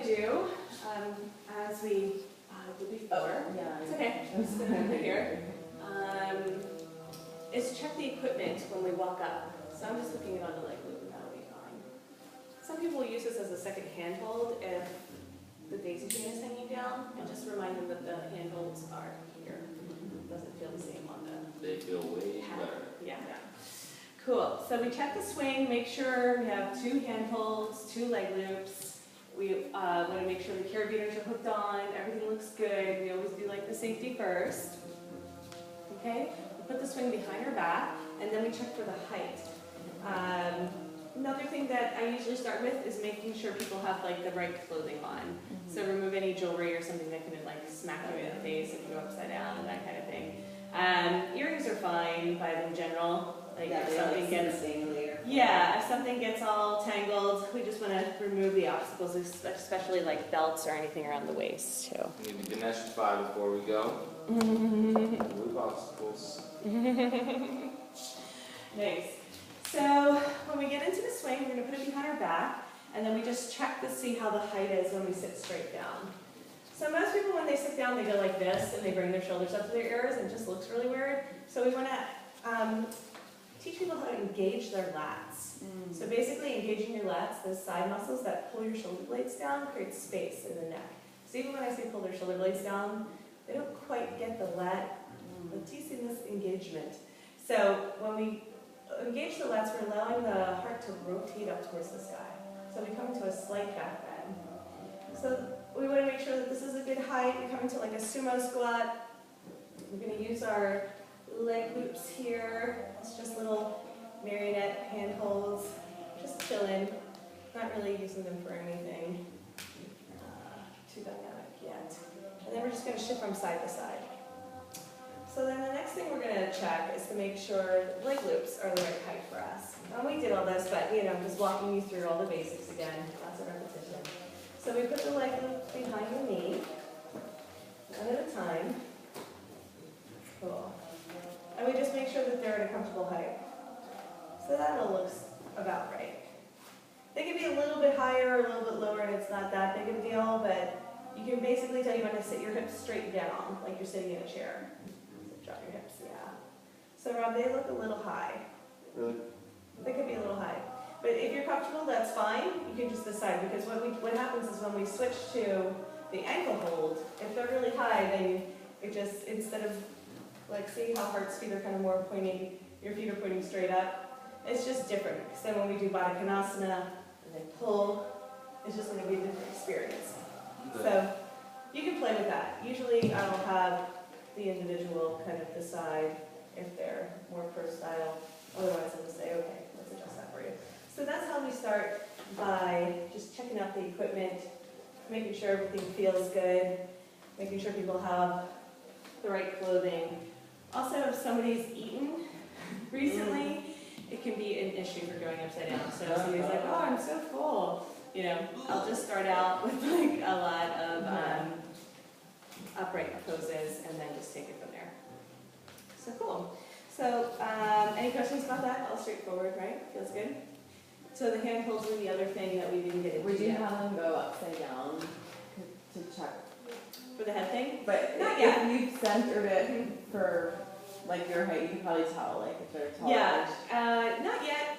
do, as we did before, it's okay, I'm just going to put here, is check the equipment when we walk up. So I'm just looking at it on the leg loop and that'll be fine. Some people use this as a second handhold if the daisy chain is hanging down, and just remind them that the handholds are here. It doesn't feel the same on the They feel way better. Yeah. Cool. So we check the swing, make sure we have 2 handholds, 2 leg loops. We want to make sure the carabiners are hooked on, everything looks good. We always do like the safety first. Okay? We put the swing behind our back, and then we check for the height. Another thing that I usually start with is making sure people have like the right clothing on. So remove any jewelry or something that can like smack you in the face if you go upside down and that kind of thing. Earrings are fine, but in general, like if something gets if something gets all tangled, we just want to remove the obstacles, especially like belts or anything around the waist too. We need to Ganesh 5 before we go. Remove obstacles. Nice. So when we get into the swing, we're going to put it behind our back, and then we just check to see how the height is when we sit straight down. So most people, when they sit down, they go like this, and they bring their shoulders up to their ears, and it just looks really weird. So we want to teach people how to engage their lats. So basically engaging your lats, those side muscles that pull your shoulder blades down, creates space in the neck. So even when I say pull their shoulder blades down, they don't quite get the lat. We're teaching this engagement. So when we engage the lats, we're allowing the heart to rotate up towards the sky. So we come into a slight back bend. So we want to make sure that this is a good height. We come into like a sumo squat. We're going to use our leg loops here. It's just little marionette handholds. Just chilling. Not really using them for anything too dynamic yet. And then we're just going to shift from side to side. So then the next thing we're going to check is to make sure leg loops are the right height for us. And we did all this, but I'm just walking you through all the basics again. Lots of repetition. So we put the leg loop behind your knee, one at a time. Cool. And we just make sure that they're at a comfortable height. So that all looks about right. They can be a little bit higher or a little bit lower, and it's not that big of a deal, but you can basically tell you want to sit your hips straight down, like you're sitting in a chair. Drop your hips, yeah. So Rob, they look a little high. Really? They could be a little high. But if you're comfortable, that's fine. You can just decide, because what happens is when we switch to the ankle hold, if they're really high, then it just, instead of, like, see how Hart's feet are kind of more pointing, your feet are pointing straight up, it's just different. Because then when we do Baddha Konasana and then pull, it's just going to be a different experience. So you can play with that. Usually I will have the individual kind of decide if they're more pro style. Otherwise, I'll just say, okay, let's adjust that for you. So that's how we start, by just checking out the equipment, making sure everything feels good, making sure people have the right clothing. Also, if somebody's eaten recently, it can be an issue for going upside down. So if somebody's like, oh, I'm so full, I'll just start out with like a lot of upright poses, and then just take it from there. So cool. So any questions about that? All straightforward, right? Feels good? So the hand holds were the other thing that we didn't get into. Would you have them go upside down to check? For the head thing? But not if yet. you've centered it for like your height, you can probably tell like if they're taller. Yeah, not yet.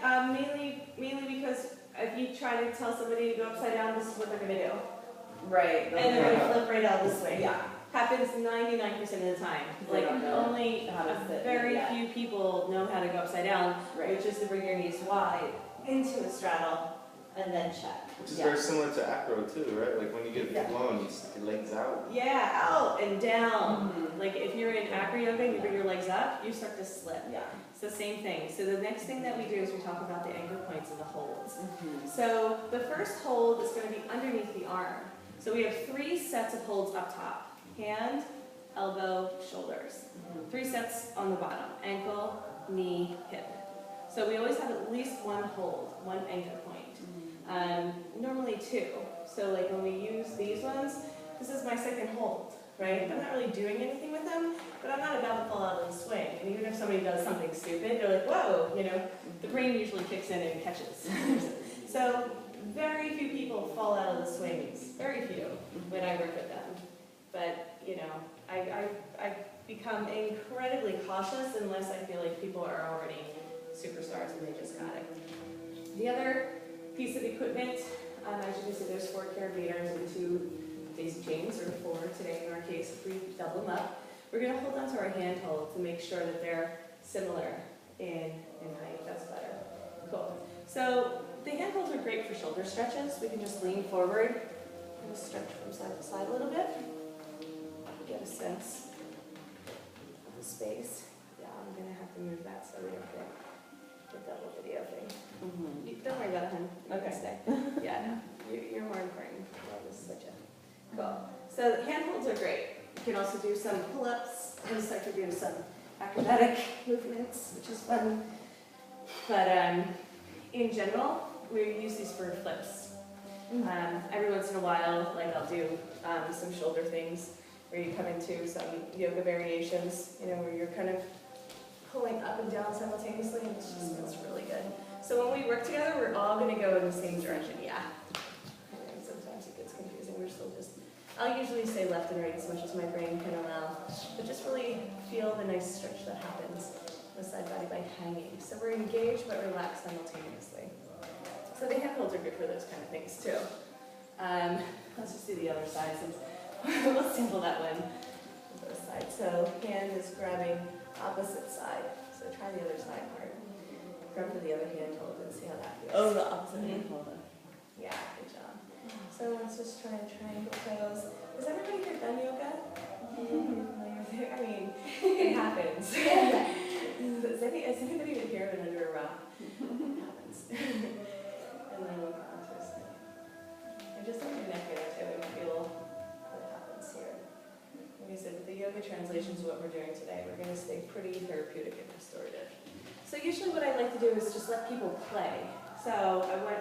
Mainly because if you try to tell somebody to go upside down, this is what they're going to do. Right. And they're going to flip right out this way. Yeah. Happens 99% of the time. Like only very few people know how to go upside down, which is to bring your knees wide into a straddle and then check. Which is very similar to acro too, right? Like when you get blown, you stick your legs out. Yeah, out and down. Like if you're in acro yoga and you bring your legs up, you start to slip. Yeah. It's the same thing. So the next thing that we do is we talk about the anchor points and the holds. So the first hold is going to be underneath the arm. So we have 3 sets of holds up top. Hand, elbow, shoulders. 3 sets on the bottom. Ankle, knee, hip. So we always have at least 1 hold, 1 anchor point. Normally 2. So like when we use these ones, this is my second hold. right? I'm not really doing anything with them, but I'm not about to fall out of the swing. And even if somebody does something stupid, they're like, whoa, you know, the brain usually kicks in and catches. So very few people fall out of the swings, very few, when I work with them. But, you know, I become incredibly cautious unless I feel like people are already superstars and they just got it. The other piece of equipment, as you can see, there's 4 carabiners and 2 daisy chains, or 4 today in our case if we double them up. We're going to hold onto our handhold to make sure that they're similar in height. That's better. Cool. So the handholds are great for shoulder stretches. We can just lean forward and stretch from side to side a little bit. Get a sense of the space. Yeah, I'm going to have to move that so we don't get the double video thing. Don't worry about it, hun. You can stay. Yeah, no. You're more important. I'll just switch it. Cool. So the handholds are great. You can also do some pull-ups. I start to do some acrobatic movements, which is fun. But in general, we use these for flips. Every once in a while, like I'll do some shoulder things where you come into some yoga variations, you know, where you're kind of pulling up and down simultaneously, and it just feels really good. So when we work together, we're all going to go in the same direction. Yeah. And sometimes it gets confusing. We're still just, I'll usually say left and right as much as my brain can allow, but just really feel the nice stretch that happens on the side body by hanging. So we're engaged but relaxed simultaneously. So the handholds are good for those kind of things too. Let's just do the other side since we'll sample that one on both sides. So hand is grabbing opposite side. So try the other side part. Grab for the other handhold and see how that feels. Oh, the opposite handhold. Yeah, good job. So let's just try and triangle toes. Has everybody here done yoga? I mean, it happens. Has anybody been here and under a rock? It happens. And then we'll go on to a snake. And just let your neck get into it and feel what happens here. Like I said, with the yoga translations, what we're doing today, we're going to stay pretty therapeutic and restorative. So usually what I like to do is just let people play. So I want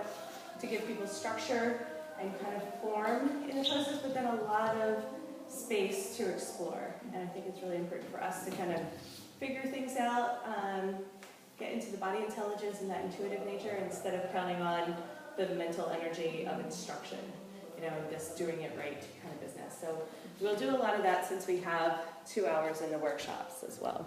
to give people structure and kind of form in the poses, but then a lot of space to explore. And I think it's really important for us to kind of figure things out, get into the body intelligence and that intuitive nature instead of counting on the mental energy of instruction, you know, just doing it right kind of business. So we'll do a lot of that since we have 2 hours in the workshops as well.